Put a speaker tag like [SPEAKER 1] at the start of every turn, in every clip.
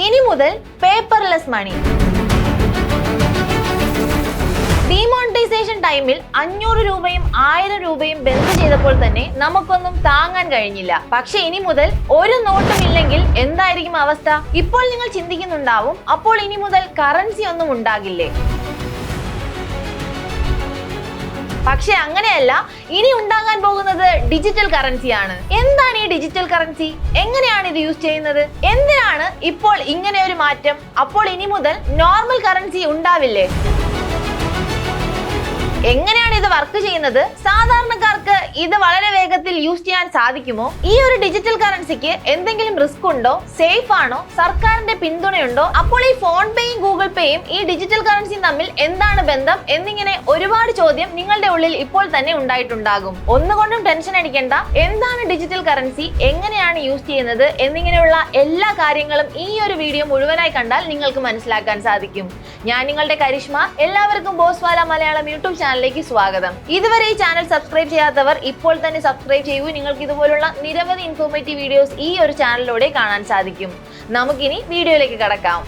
[SPEAKER 1] ഇനി മുതൽ പേപ്പർലെസ് മണി. ഡിമോണിറ്റൈസേഷൻ ടൈമിൽ 500 രൂപയും 1000 രൂപയും ബന്ദ് ചെയ്തപ്പോൾ തന്നെ നമുക്കൊന്നും താങ്ങാൻ കഴിഞ്ഞില്ല. പക്ഷെ ഇനി മുതൽ ഒരു നോട്ടും ഇല്ലെങ്കിൽ എന്തായിരിക്കും അവസ്ഥ? ഇപ്പോൾ നിങ്ങൾ ചിന്തിക്കുന്നുണ്ടാവും, അപ്പോൾ ഇനി മുതൽ കറൻസി ഒന്നും ഉണ്ടാകില്ലേ? പക്ഷെ അങ്ങനെയല്ല, ഇനി ഉണ്ടാകാൻ പോകുന്നത് ഡിജിറ്റൽ കറൻസിയാണ്. എന്താണ് ഈ ഡിജിറ്റൽ കറൻസി? എങ്ങനെയാണ് ഇത് യൂസ് ചെയ്യുന്നത്? എന്തിനാണ് ഇപ്പോൾ ഇങ്ങനെ ഒരു മാറ്റം? അപ്പോൾ ഇനി മുതൽ നോർമൽ കറൻസി ഉണ്ടാവില്ലേ? എങ്ങനെയാണ് ഇത് വർക്ക് ചെയ്യുന്നത്? സാധാരണക്കാർക്ക് ഇത് വളരെ വേഗത്തിൽ യൂസ് ചെയ്യാൻ സാധിക്കുമോ? ഈ ഒരു ഡിജിറ്റൽ കറൻസിക്ക് എന്തെങ്കിലും റിസ്ക് ഉണ്ടോ? സേഫ് ആണോ? സർക്കാരിന്റെ പിന്തുണയുണ്ടോ? അപ്പോൾ ഈ ഫോൺ പേയും ഗൂഗിൾ പേയും ഈ ഡിജിറ്റൽ കറൻസിയും തമ്മിൽ എന്താണ് ബന്ധം എന്നിങ്ങനെ ഒരുപാട് ചോദ്യം നിങ്ങളുടെ ഉള്ളിൽ ഇപ്പോൾ തന്നെ ഉണ്ടായിട്ടുണ്ടാകും. ഒന്നുകൊണ്ടും ടെൻഷൻ അടിക്കേണ്ട. എന്താണ് ഡിജിറ്റൽ കറൻസി, എങ്ങനെയാണ് യൂസ് ചെയ്യുന്നത് എന്നിങ്ങനെയുള്ള എല്ലാ കാര്യങ്ങളും ഈ ഒരു വീഡിയോ മുഴുവനായി കണ്ടാൽ നിങ്ങൾക്ക് മനസ്സിലാക്കാൻ സാധിക്കും. ഞാൻ നിങ്ങളുടെ കരിഷ്മ. എല്ലാവർക്കും ബോസ്വാല മലയാളം യൂട്യൂബ് ചാനലിലേക്ക് സ്വാഗതം. ഇതുവരെ ഈ ചാനൽ സബ്സ്ക്രൈബ് ചെയ്യാത്തവർ ഇപ്പോൾ തന്നെ സബ്സ്ക്രൈബ് ചെയ്യൂ. നിങ്ങൾക്ക് ഇതുപോലുള്ള നിരവധി ഇൻഫോർമേറ്റീവ് വീഡിയോസ് ഈ ഒരു ചാനലിലൂടെ കാണാൻ സാധിക്കും. നമുക്കിനി വീഡിയോയിലേക്ക് കടക്കാം.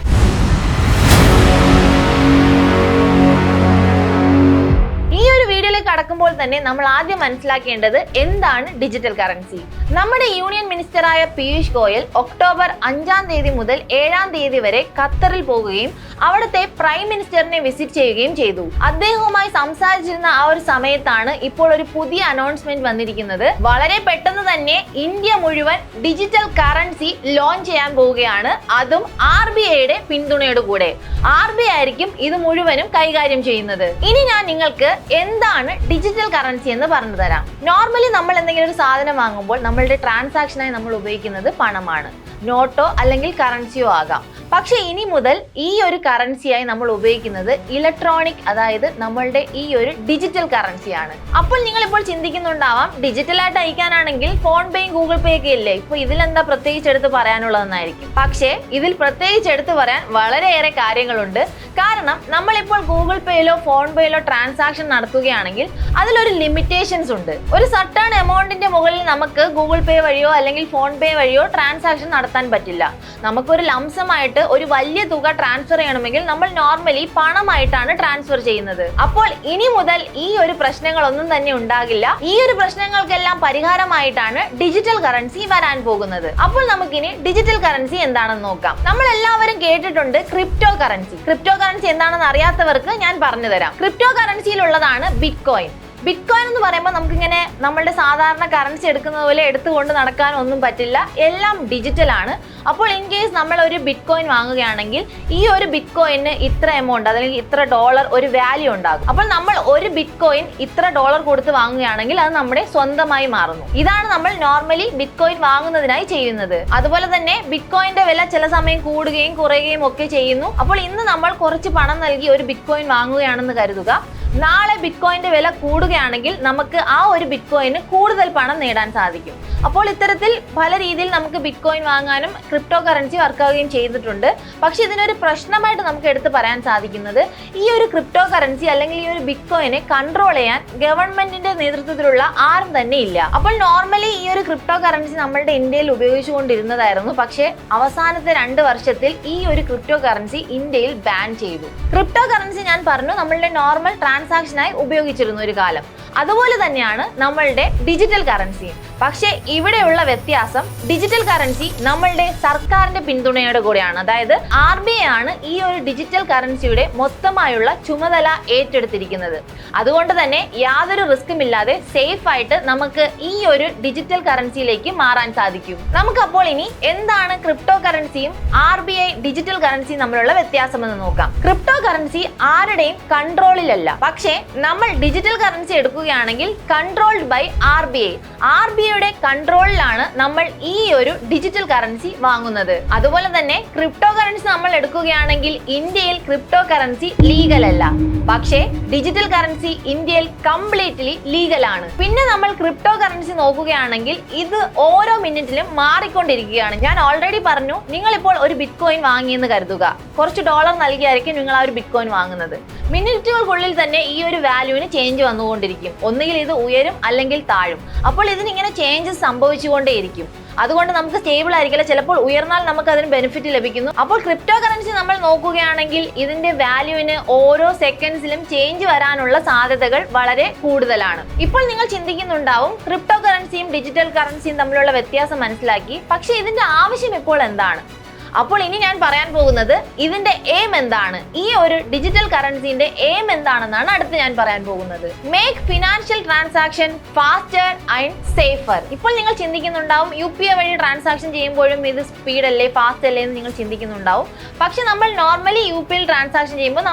[SPEAKER 1] ഈ ഒരു വീഡിയോയിലേക്ക് കടക്കുമ്പോൾ തന്നെ നമ്മൾ ആദ്യം മനസ്സിലാക്കേണ്ടത് എന്താണ് ഡിജിറ്റൽ കറൻസി. നമ്മുടെ യൂണിയൻ മിനിസ്റ്ററായ പീയൂഷ് ഗോയൽ ഒക്ടോബർ 5-ാം തീയതി മുതൽ 7-ാം തീയതി വരെ ഖത്തറിൽ പോകുകയും അവിടുത്തെ പ്രൈം മിനിസ്റ്ററിനെ വിസിറ്റ് ചെയ്യുകയും ചെയ്തു. അദ്ദേഹവുമായി സംസാരിച്ചിരുന്ന ആ ഒരു സമയത്താണ് ഇപ്പോൾ ഒരു പുതിയ അനൗൺസ്മെന്റ് വന്നിരിക്കുന്നത്. വളരെ പെട്ടെന്ന് തന്നെ ഇന്ത്യ മുഴുവൻ ഡിജിറ്റൽ കറൻസി ലോഞ്ച് ചെയ്യാൻ പോവുകയാണ്. അതും RBIയുടെ പിന്തുണയോട് കൂടെ. RBI ആയിരിക്കും ഇത് മുഴുവനും കൈകാര്യം ചെയ്യുന്നത്. ഇനി ഞാൻ നിങ്ങൾക്ക് എന്താണ് ഡിജിറ്റൽ കറൻസി എന്ന് പറഞ്ഞു തരാം. നോർമലി നമ്മൾ എന്തെങ്കിലും ഒരു സാധനം വാങ്ങുമ്പോൾ നമ്മളുടെ ട്രാൻസാക്ഷനായി നമ്മൾ ഉപയോഗിക്കുന്നത് പണമാണ്. നോട്ടോ അല്ലെങ്കിൽ കറൻസിയോ ആകാം. പക്ഷെ ഇനി മുതൽ ഈ ഒരു കറൻസിയായി നമ്മൾ ഉപയോഗിക്കുന്നത് ഇലക്ട്രോണിക്, അതായത് നമ്മളുടെ ഈ ഒരു ഡിജിറ്റൽ കറൻസിയാണ്. അപ്പോൾ നിങ്ങൾ ഇപ്പോൾ ചിന്തിക്കുന്നുണ്ടാവാം, ഡിജിറ്റലായിട്ട് അയക്കാനാണെങ്കിൽ ഫോൺ പേയും ഗൂഗിൾ പേ ഒക്കെ ഇല്ലേ, ഇപ്പൊ ഇതിലെന്താ പ്രത്യേകിച്ച് എടുത്ത് പറയാനുള്ളതെന്നായിരിക്കും. പക്ഷേ ഇതിൽ പ്രത്യേകിച്ച് എടുത്ത് പറയാൻ വളരെയേറെ കാര്യങ്ങളുണ്ട്. കാരണം നമ്മളിപ്പോൾ ഗൂഗിൾ പേയിലോ ഫോൺ പേയിലോ ട്രാൻസാക്ഷൻ നടത്തുകയാണെങ്കിൽ അതിലൊരു ലിമിറ്റേഷൻസ് ഉണ്ട്. ഒരു സർട്ടൺ എമൗണ്ടിന്റെ മുകളിൽ നമുക്ക് ഗൂഗിൾ പേ വഴിയോ അല്ലെങ്കിൽ ഫോൺ പേ വഴിയോ ട്രാൻസാക്ഷൻ നടത്താൻ പറ്റില്ല. നമുക്കൊരു ലംസമായിട്ട് ഒരു വലിയ തുക ട്രാൻസ്ഫർ ചെയ്യണമെങ്കിൽ നമ്മൾ നോർമലി പണമായിട്ടാണ് ട്രാൻസ്ഫർ ചെയ്യുന്നത്. അപ്പോൾ ഇനി മുതൽ ഈ ഒരു പ്രശ്നങ്ങളൊന്നും തന്നെ ഉണ്ടാകില്ല. ഈ ഒരു പ്രശ്നങ്ങൾക്കെല്ലാം പരിഹാരമായിട്ടാണ് ഡിജിറ്റൽ കറൻസി വരാൻ പോകുന്നത്. അപ്പോൾ നമുക്കിനി ഡിജിറ്റൽ കറൻസി എന്താണെന്ന് നോക്കാം. നമ്മൾ എല്ലാവരും കേട്ടിട്ടുണ്ട് ക്രിപ്റ്റോ കറൻസി. ക്രിപ്റ്റോ കറൻസി എന്താണെന്ന് അറിയാത്തവർക്ക് ഞാൻ പറഞ്ഞു തരാം. Crypto കറൻസിയിലുള്ളതാണ് bitcoin. ബിറ്റ്കോയിൻ എന്ന് പറയുമ്പോൾ നമുക്കിങ്ങനെ നമ്മളുടെ സാധാരണ കറൻസി എടുക്കുന്നത് പോലെ എടുത്തുകൊണ്ട് നടക്കാനൊന്നും പറ്റില്ല. എല്ലാം ഡിജിറ്റൽ ആണ്. അപ്പോൾ ഇൻ കേസ് നമ്മൾ ഒരു ബിറ്റ്കോയിൻ വാങ്ങുകയാണെങ്കിൽ ഈ ഒരു ബിറ്റ്കോയിന് ഇത്ര എമൗണ്ട് അല്ലെങ്കിൽ ഇത്ര ഡോളർ ഒരു വാല്യൂ ഉണ്ടാകും. അപ്പോൾ നമ്മൾ ഒരു ബിറ്റ്കോയിൻ ഇത്ര ഡോളർ കൊടുത്ത് വാങ്ങുകയാണെങ്കിൽ അത് നമ്മുടെ സ്വന്തമായി മാറുന്നു. ഇതാണ് നമ്മൾ നോർമലി ബിറ്റ്കോയിൻ വാങ്ങുന്നതിനായി ചെയ്യുന്നത്. അതുപോലെ തന്നെ ബിറ്റ്കോയിന്റെ വില ചില സമയം കൂടുകയും കുറയുകയും ഒക്കെ ചെയ്യുന്നു. അപ്പോൾ ഇന്ന് നമ്മൾ കുറച്ച് പണം നൽകി ഒരു ബിറ്റ്കോയിൻ വാങ്ങുകയാണെന്ന് കരുതുക. നാളെ ബിറ്റ്കോയിന്റെ വില കൂടുകയാണെങ്കിൽ നമുക്ക് ആ ഒരു ബിറ്റ്കോയിന് കൂടുതൽ പണം നേടാൻ സാധിക്കും. അപ്പോൾ ഇത്തരത്തിൽ പല രീതിയിൽ നമുക്ക് ബിറ്റ്കോയിൻ വാങ്ങാനും ക്രിപ്റ്റോ കറൻസി വർക്കാവുകയും ചെയ്തിട്ടുണ്ട്. പക്ഷെ ഇതിനൊരു പ്രശ്നമായിട്ട് നമുക്ക് എടുത്ത് പറയാൻ സാധിക്കുന്നത്, ഈ ഒരു ക്രിപ്റ്റോ കറൻസി അല്ലെങ്കിൽ ഈ ഒരു ബിറ്റ്കോയിനെ കൺട്രോൾ ചെയ്യാൻ ഗവൺമെന്റിന്റെ നേതൃത്വത്തിലുള്ള ആരും തന്നെ ഇല്ല. അപ്പോൾ നോർമലി ഈ ഒരു ക്രിപ്റ്റോ കറൻസി നമ്മളുടെ ഇന്ത്യയിൽ ഉപയോഗിച്ചുകൊണ്ടിരുന്നതായിരുന്നു. പക്ഷേ അവസാനത്തെ 2 വർഷത്തിൽ ഈ ഒരു ക്രിപ്റ്റോ കറൻസി ഇന്ത്യയിൽ ബാൻ ചെയ്തു. ക്രിപ്റ്റോ കറൻസി ഞാൻ പറഞ്ഞു നമ്മളുടെ നോർമൽ ട്രാൻസാക്ഷനായി ഉപയോഗിച്ചിരുന്നു ഒരു കാലം. അതുപോലെ തന്നെയാണ് നമ്മളുടെ ഡിജിറ്റൽ കറൻസി. പക്ഷേ ഇവിടെയുള്ള വ്യത്യാസം, ഡിജിറ്റൽ കറൻസി നമ്മളുടെ സർക്കാരിന്റെ പിന്തുണയോടെ കൂടെയാണ്. അതായത് RBI ആണ് ഈ ഒരു ഡിജിറ്റൽ കറൻസിയുടെ മൊത്തമായുള്ള ചുമതല ഏറ്റെടുത്തിരിക്കുന്നത്. അതുകൊണ്ട് തന്നെ യാതൊരു റിസ്ക്കും ഇല്ലാതെ സേഫ് ആയിട്ട് നമുക്ക് ഈ ഒരു ഡിജിറ്റൽ കറൻസിയിലേക്ക് മാറാൻ സാധിക്കും. നമുക്കപ്പോൾ ഇനി എന്താണ് ക്രിപ്റ്റോ കറൻസിയും RBI ഡിജിറ്റൽ കറൻസിയും തമ്മിലുള്ള വ്യത്യാസം എന്ന് നോക്കാം. ക്രിപ്റ്റോ കറൻസി ആരുടെയും കൺട്രോളിലല്ല. പക്ഷേ നമ്മൾ ഡിജിറ്റൽ കറൻസി എടുക്കുകയാണെങ്കിൽ കൺട്രോൾഡ് ബൈ RBI. RBIയുടെ കൺട്രോളിലാണ് നമ്മൾ ഈ ഒരു ഡിജിറ്റൽ കറൻസി വാങ്ങുന്നത്. അതുപോലെ തന്നെ ക്രിപ്റ്റോ കറൻസി നമ്മൾ എടുക്കുകയാണെങ്കിൽ ഇന്ത്യയിൽ ക്രിപ്റ്റോ കറൻസി ലീഗൽ അല്ല. പക്ഷേ ഡിജിറ്റൽ കറൻസി ഇന്ത്യയിൽ കംപ്ലീറ്റ്ലി ലീഗൽ ആണ്. പിന്നെ നമ്മൾ ക്രിപ്റ്റോ കറൻസി നോക്കുകയാണെങ്കിൽ ഇത് ഓരോ മിനിറ്റിലും മാറിക്കൊണ്ടിരിക്കുകയാണ്. ഞാൻ ഓൾറെഡി പറഞ്ഞു, നിങ്ങൾ ഇപ്പോൾ ഒരു ബിറ്റ്കോയിൻ വാങ്ങിയെന്ന് കരുതുക. കുറച്ച് ഡോളർ നൽകിയായിരിക്കും നിങ്ങൾ ആ ഒരു ബിറ്റ്കോയിൻ വാങ്ങുന്നത്. മിനിറ്റുകൾക്കുള്ളിൽ തന്നെ ഈ ഒരു വാല്യൂവിന് ചേഞ്ച് വന്നുകൊണ്ടിരിക്കും. ഒന്നുകിൽ ഇത് ഉയരും അല്ലെങ്കിൽ താഴും. അപ്പോൾ ഇതിനിങ്ങനെ ചേഞ്ചസ് സംഭവിച്ചുകൊണ്ടേയിരിക്കും. അതുകൊണ്ട് നമുക്ക് സ്റ്റേബിൾ ആയിരിക്കില്ല, ചിലപ്പോൾ ഉയർന്നാൽ നമുക്ക് അതിന് ബെനിഫിറ്റ് ലഭിക്കുന്നു. അപ്പോൾ ക്രിപ്റ്റോ കറൻസി നമ്മൾ നോക്കുകയാണെങ്കിൽ ഇതിന്റെ വാല്യൂവിന് ഓരോ സെക്കൻഡ്സിലും ചേഞ്ച് വരാനുള്ള സാധ്യതകൾ വളരെ കൂടുതലാണ്. ഇപ്പോൾ നിങ്ങൾ ചിന്തിക്കുന്നുണ്ടാവും ക്രിപ്റ്റോ കറൻസിയും ഡിജിറ്റൽ കറൻസിയും തമ്മിലുള്ള വ്യത്യാസം മനസ്സിലാക്കി, പക്ഷേ ഇതിന്റെ ആവശ്യം ഇപ്പോൾ എന്താണ്? അപ്പോൾ ഇനി ഞാൻ പറയാൻ പോകുന്നത് ഇതിന്റെ എയിം എന്താണ്, ഈ ഒരു ഡിജിറ്റൽ കറൻസിന്റെ എയിം എന്താണെന്നാണ് അടുത്ത് ഞാൻ പറയാൻ പോകുന്നത്. Make financial transaction faster and safer. ഇപ്പോൾ നിങ്ങൾ ചിന്തിക്കുന്നുണ്ടാവും UPI വഴി ട്രാൻസാക്ഷൻ ചെയ്യുമ്പോഴും ഇത് സ്പീഡ് അല്ലേ, ഫാസ്റ്റ് അല്ലേ എന്ന് നിങ്ങൾ ചിന്തിക്കുന്നുണ്ടാവും. പക്ഷെ നമ്മൾ നോർമലി UPI ട്രാൻസാക്ഷൻ ചെയ്യുമ്പോൾ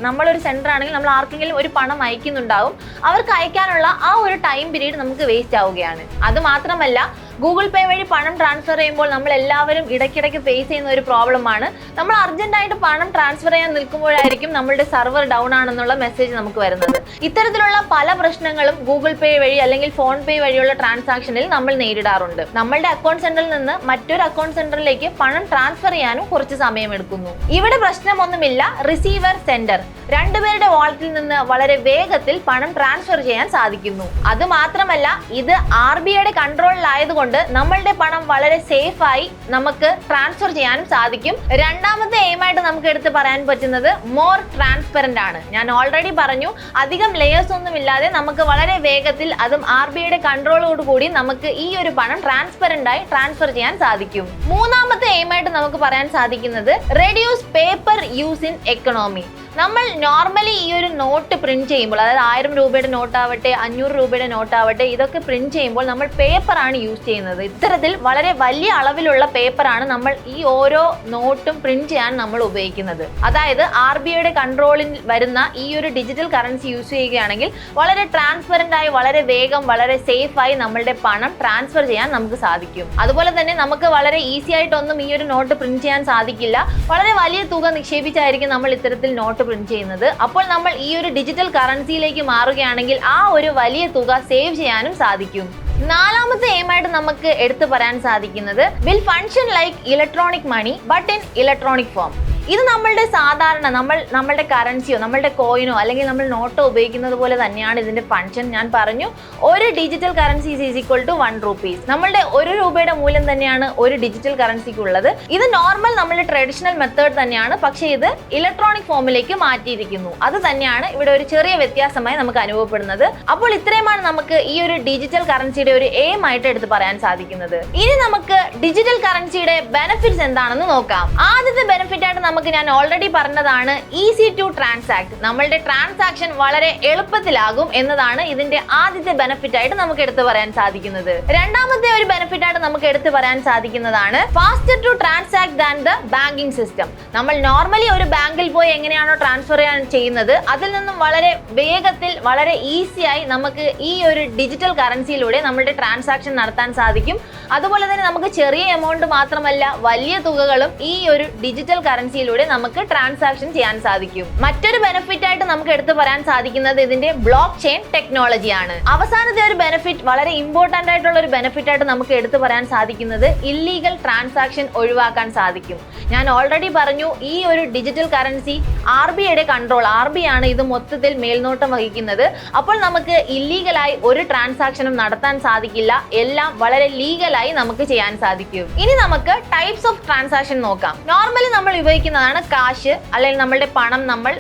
[SPEAKER 1] നമ്മളൊരു സെന്റർ ആണെങ്കിൽ നമ്മൾ ആർക്കെങ്കിലും ഒരു പണം അയക്കുന്നുണ്ടാവും, അവർക്ക് അയക്കാനുള്ള ആ ഒരു ടൈം പീരീഡ് നമുക്ക് വേസ്റ്റ് ആവുകയാണ്. അത് മാത്രമല്ല ഗൂഗിൾ പേ വഴി പണം ട്രാൻസ്ഫർ ചെയ്യുമ്പോൾ നമ്മൾ എല്ലാവരും ഇടയ്ക്കിടയ്ക്ക് ഫേസ് ചെയ്യുന്ന ഒരു പ്രോബ്ലമാണ്, നമ്മൾ അർജന്റായിട്ട് പണം ട്രാൻസ്ഫർ ചെയ്യാൻ നിൽക്കുമ്പോഴായിരിക്കും നമ്മളുടെ സർവർ ഡൗൺ ആണെന്നുള്ള മെസ്സേജ് നമുക്ക് വരുന്നത്. ഇത്തരത്തിലുള്ള പല പ്രശ്നങ്ങളും ഗൂഗിൾ പേ വഴി അല്ലെങ്കിൽ ഫോൺ പേ വഴിയുള്ള ട്രാൻസാക്ഷനിൽ നമ്മൾ നേരിടാറുണ്ട്. നമ്മളുടെ അക്കൗണ്ട് സെന്ററിൽ നിന്ന് മറ്റൊരു അക്കൗണ്ട് സെന്ററിലേക്ക് പണം ട്രാൻസ്ഫർ ചെയ്യാനും കുറച്ച് സമയമെടുക്കുന്നു. ഇവിടെ പ്രശ്നമൊന്നുമില്ല, റിസീവർ സെൻഡർ രണ്ടുപേരുടെ വാളറ്റിൽ നിന്ന് വളരെ വേഗത്തിൽ പണം ട്രാൻസ്ഫർ ചെയ്യാൻ സാധിക്കുന്നു. അത് മാത്രമല്ല ഇത് RBIയുടെ കൺട്രോളിലായതുകൊണ്ട് നമ്മളുടെ പണം വളരെ സേഫായി നമുക്ക് ട്രാൻസ്ഫർ ചെയ്യാനും സാധിക്കും. രണ്ടാമത്തെ എയിമായിട്ട് നമുക്ക് എടുത്ത് പറയാൻ പറ്റുന്നത് മോർ ട്രാൻസ്പെറന്റ് ആണ്. ഞാൻ ഓൾറെഡി പറഞ്ഞു, അധികം ലെയേഴ്സ് ഒന്നും ഇല്ലാതെ നമുക്ക് വളരെ വേഗത്തിൽ, അതും RBIയുടെ കൺട്രോളോട് കൂടി നമുക്ക് ഈ ഒരു പണം ട്രാൻസ്പെറന്റ് ആയി ട്രാൻസ്ഫർ ചെയ്യാൻ സാധിക്കും. മൂന്നാമത്തെ എയിമായിട്ട് നമുക്ക് പറയാൻ സാധിക്കുന്നത് reduce paper use in economy. നമ്മൾ നോർമലി ഈ ഒരു നോട്ട് പ്രിന്റ് ചെയ്യുമ്പോൾ, അതായത് 1000 രൂപയുടെ നോട്ടാവട്ടെ 500 രൂപയുടെ നോട്ടാവട്ടെ, ഇതൊക്കെ പ്രിന്റ് ചെയ്യുമ്പോൾ നമ്മൾ പേപ്പറാണ് യൂസ് ചെയ്യുന്നത്. ഇത്തരത്തിൽ വളരെ വലിയ അളവിലുള്ള പേപ്പറാണ് നമ്മൾ ഈ ഓരോ നോട്ടും പ്രിന്റ് ചെയ്യാൻ നമ്മൾ ഉപയോഗിക്കുന്നത്. അതായത് RBIയുടെ കൺട്രോളിൽ വരുന്ന ഈ ഒരു ഡിജിറ്റൽ കറൻസി യൂസ് ചെയ്യുകയാണെങ്കിൽ വളരെ ട്രാൻസ്പെറന്റ് ആയി, വളരെ വേഗം, വളരെ സേഫായി നമ്മളുടെ പണം ട്രാൻസ്ഫർ ചെയ്യാൻ നമുക്ക് സാധിക്കും. അതുപോലെ തന്നെ നമുക്ക് വളരെ ഈസി ആയിട്ടൊന്നും ഈ ഒരു നോട്ട് പ്രിന്റ് ചെയ്യാൻ സാധിക്കില്ല. വളരെ വലിയ തുക നിക്ഷേപിച്ചായിരിക്കും നമ്മൾ ഇത്തരത്തിൽ നോട്ട് പ്രിന്റ് ചെയ്യുന്നത്. അപ്പോൾ നമ്മൾ ഈ ഒരു ഡിജിറ്റൽ കറൻസിയിലേക്ക് മാറുകയാണെങ്കിൽ ആ ഒരു വലിയ തുക സേവ് ചെയ്യാനും സാധിക്കും. നാലാമത്തെ എയിമായിട്ട് നമുക്ക് എടുത്തു പറയാൻ സാധിക്കുന്നത് will function like electronic money but in electronic form. ഇത് നമ്മളുടെ സാധാരണ നമ്മളുടെ കറൻസിയോ നമ്മളുടെ കോയിനോ അല്ലെങ്കിൽ നമ്മൾ നോട്ടോ ഉപയോഗിക്കുന്നത് പോലെ തന്നെയാണ് ഇതിന്റെ ഫങ്ഷൻ. ഞാൻ പറഞ്ഞു, ഒരു digital currency is equal to 1 rupees. നമ്മളുടെ 1 രൂപയുടെ മൂല്യം തന്നെയാണ് ഒരു ഡിജിറ്റൽ കറൻസിക്ക് ഉള്ളത്. ഇത് നോർമൽ നമ്മളുടെ ട്രഡീഷണൽ മെത്തേഡ് തന്നെയാണ്, പക്ഷേ ഇത് ഇലക്ട്രോണിക് ഫോമിലേക്ക് മാറ്റിയിരിക്കുന്നു. അത് തന്നെയാണ് ഇവിടെ ഒരു ചെറിയ വ്യത്യാസമായി നമുക്ക് അനുഭവപ്പെടുന്നത്. അപ്പോൾ ഇത്രയുമാണ് നമുക്ക് ഈ ഒരു ഡിജിറ്റൽ കറൻസിയുടെ ഒരു എയിം ആയിട്ട് എടുത്ത് പറയാൻ സാധിക്കുന്നത്. ഇനി നമുക്ക് ഡിജിറ്റൽ കറൻസിയുടെ ബെനിഫിറ്റ്സ് എന്താണെന്ന് നോക്കാം. ആദ്യത്തെ ബെനിഫിറ്റ് ആയിട്ട് ഞാൻ ഓൾറെഡി പറഞ്ഞതാണ്, ഈസി ടു ട്രാൻസാക്ട്. നമ്മളുടെ ട്രാൻസാക്ഷൻ വളരെ എളുപ്പത്തിലാകും എന്നതാണ് ഇതിന്റെ ആദ്യത്തെ ബെനിഫിറ്റ് ആയിട്ട് നമുക്ക് എടുത്തു പറയാൻ സാധിക്കുന്നത്. രണ്ടാമത്തെ ഒരു ബെനിഫിറ്റ് ആയിട്ട് നമുക്ക് എടുത്തു പറയാൻ സാധിക്കുന്നതാണ് faster to transact than the banking system. നമ്മൾ നോർമലി ഒരു ബാങ്കിൽ പോയി എങ്ങനെയാണോ ട്രാൻസ്ഫർ ചെയ്യുന്നത്, അതിൽ നിന്നും വളരെ വേഗത്തിൽ, വളരെ ഈസിയായി നമുക്ക് ഈ ഒരു ഡിജിറ്റൽ കറൻസിയിലൂടെ നമ്മളുടെ ട്രാൻസാക്ഷൻ നടത്താൻ സാധിക്കും. അതുപോലെ തന്നെ നമുക്ക് ചെറിയ എമൗണ്ട് മാത്രമല്ല വലിയ തുകകളും ഈ ഒരു ഡിജിറ്റൽ കറൻസിയിലൂടെ നമുക്ക് ട്രാൻസാക്ഷൻ ചെയ്യാൻ സാധിക്കും. മറ്റൊരു ബെനിഫിറ്റ് ആയിട്ട് നമുക്ക് എടുത്തു പറയാൻ സാധിക്കുന്നത് ഇതിന്റെ ബ്ലോക്ക് ചെയിൻ ടെക്നോളജിയാണ്. അവസാനത്തെ ഒരു ബെനിഫിറ്റ്, വളരെ ഇമ്പോർട്ടന്റ് ആയിട്ടുള്ള ഒരു ബെനിഫിറ്റ് ആയിട്ട് നമുക്ക് എടുത്തു പറയാൻ സാധിക്കുന്നത് ഇല്ലീഗൽ ട്രാൻസാക്ഷൻ ഒഴിവാക്കാൻ സാധിക്കും. ഞാൻ ഓൾറെഡി പറഞ്ഞു, ഈ ഒരു ഡിജിറ്റൽ കറൻസി RBIയുടെ കൺട്രോൾ, RBI ആണ് ഇത് മൊത്തത്തിൽ മേൽനോട്ടം വഹിക്കുന്നത്. അപ്പോൾ നമുക്ക് ഇല്ലീഗലായി ഒരു ട്രാൻസാക്ഷനും നടത്താൻ സാധിക്കില്ല, എല്ലാം വളരെ ലീഗലായി നമുക്ക് ചെയ്യാൻ സാധിക്കും. ഇനി നമുക്ക് ടൈപ്സ് ഓഫ് ട്രാൻസാക്ഷൻ നോക്കാം. നോർമലി നമ്മൾ ഉപയോഗിക്കുന്നതാണ് കാശ്, അല്ലെങ്കിൽ നമ്മളുടെ പണം നമ്മൾ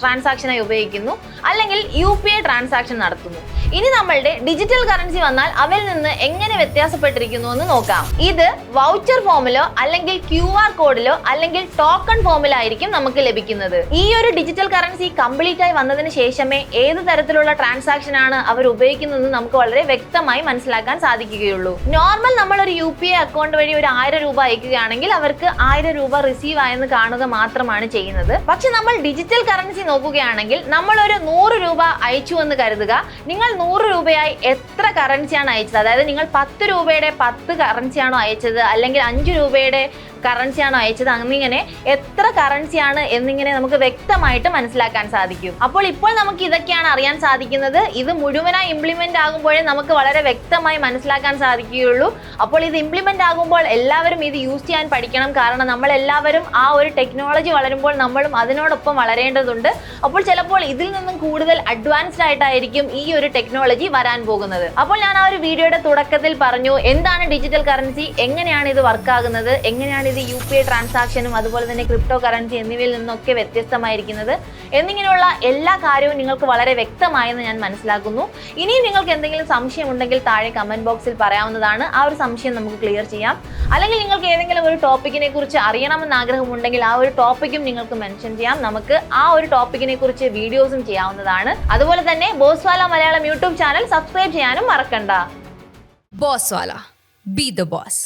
[SPEAKER 1] ട്രാൻസാക്ഷനായി ഉപയോഗിക്കുന്നു, അല്ലെങ്കിൽ UPI ട്രാൻസാക്ഷൻ നടത്തുന്നു. ഇനി നമ്മളുടെ ഡിജിറ്റൽ കറൻസി വന്നാൽ അവയിൽ നിന്ന് എങ്ങനെ വ്യത്യാസപ്പെട്ടിരിക്കുന്നു എന്ന് നോക്കാം. ഇത് വൗച്ചർ ഫോമിലോ അല്ലെങ്കിൽ QR കോഡിലോ അല്ലെങ്കിൽ ടോക്കൺ ഫോമിലായിരിക്കും നമുക്ക് ലഭിക്കുന്നത്. ഈ ഒരു ഡിജിറ്റൽ കറൻസി കംപ്ലീറ്റ് ആയി വന്നതിന് ശേഷമേ ഏത് തരത്തിലുള്ള ട്രാൻസാക്ഷൻ ആണ് അവർ ഉപയോഗിക്കുന്നതെന്ന് നമുക്ക് വളരെ വ്യക്തമായി മനസ്സിലാക്കാൻ സാധിക്കുകയുള്ളൂ. നോർമൽ നമ്മൾ ഒരു UPI അക്കൗണ്ട് വഴി ഒരു 1000 രൂപ അയക്കുകയാണെങ്കിൽ അവർക്ക് 1000 രൂപ റിസീവ് ആയെന്ന് കാണുക മാത്രമാണ് ചെയ്യുന്നത്. പക്ഷെ നമ്മൾ ഡിജിറ്റൽ കറൻസി നോക്കുകയാണെങ്കിൽ നമ്മൾ ഒരു 100 രൂപ അയച്ചു എന്ന് കരുതുക. നിങ്ങൾ 100 രൂപയായി എത്ര കറൻസിയാണ് അയച്ചത്, അതായത് നിങ്ങൾ 10 രൂപയുടെ 10 കറൻസിയാണോ അയച്ചത്, അല്ലെങ്കിൽ 5 രൂപയുടെ കറൻസിയാണോ അയച്ചത്, എന്നിങ്ങനെ എത്ര കറൻസിയാണ് എന്നിങ്ങനെ നമുക്ക് വ്യക്തമായിട്ട് മനസ്സിലാക്കാൻ സാധിക്കും. ഇപ്പോൾ നമുക്ക് ഇതൊക്കെയാണ് അറിയാൻ സാധിക്കുന്നത്. ഇത് മുഴുവനായി ഇംപ്ലിമെന്റ് ആകുമ്പോഴേ നമുക്ക് വളരെ വ്യക്തമായി മനസ്സിലാക്കാൻ സാധിക്കുകയുള്ളൂ. അപ്പോൾ ഇത് ഇംപ്ലിമെന്റ് ആകുമ്പോൾ എല്ലാവരും ഇത് യൂസ് ചെയ്യാൻ പഠിക്കണം. കാരണം നമ്മൾ എല്ലാവരും ആ ഒരു ടെക്നോളജി വളരുമ്പോൾ നമ്മളും അതിനോടൊപ്പം വളരേണ്ടതുണ്ട്. അപ്പോൾ ചിലപ്പോൾ ഇതിൽ നിന്നും കൂടുതൽ അഡ്വാൻസ്ഡ് ആയിട്ടായിരിക്കും ഈ ഒരു ടെക്നോളജി വരാൻ പോകുന്നത്. അപ്പോൾ ഞാൻ ആ ഒരു വീഡിയോയുടെ തുടക്കത്തിൽ പറഞ്ഞു എന്താണ് ഡിജിറ്റൽ കറൻസി, എങ്ങനെയാണ് ഇത് വർക്ക് ആകുന്നത്, എങ്ങനെയാണ് ഇത് UPI ട്രാൻസാക്ഷനും അതുപോലെ തന്നെ ക്രിപ്റ്റോ കറൻസി എന്നിവയിൽ നിന്നൊക്കെ വ്യത്യസ്തമായിരിക്കുന്നത് എന്നിങ്ങനെയുള്ള എല്ലാ കാര്യവും നിങ്ങൾക്ക് വളരെ വ്യക്തമായെന്ന് ഞാൻ മനസ്സിലാക്കുന്നു. ഇനിയും നിങ്ങൾക്ക് എന്തെങ്കിലും സംശയം ഉണ്ടെങ്കിൽ താഴെ കമന്റ് ബോക്സിൽ പറയാവുന്നതാണ്. ആ ഒരു സംശയം നമുക്ക് ക്ലിയർ ചെയ്യാം. അല്ലെങ്കിൽ നിങ്ങൾക്ക് ഏതെങ്കിലും ഒരു ടോപ്പിക്കിനെ കുറിച്ച് അറിയണമെന്ന് ആഗ്രഹമുണ്ടെങ്കിൽ ആ ഒരു ടോപ്പിക്കും നിങ്ങൾക്ക് മെൻഷൻ ചെയ്യാം. നമുക്ക് ആ ഒരു ടോപ്പിക്കിനെ കുറിച്ച് വീഡിയോസും ചെയ്യാവുന്നതാണ്. അതുപോലെ തന്നെ ബോസ്വാല മലയാളം യൂട്യൂബ് ചാനൽ സബ്സ്ക്രൈബ് ചെയ്യാനും മറക്കണ്ട.
[SPEAKER 2] ബോസ്വാല, ബി ദ ബോസ്.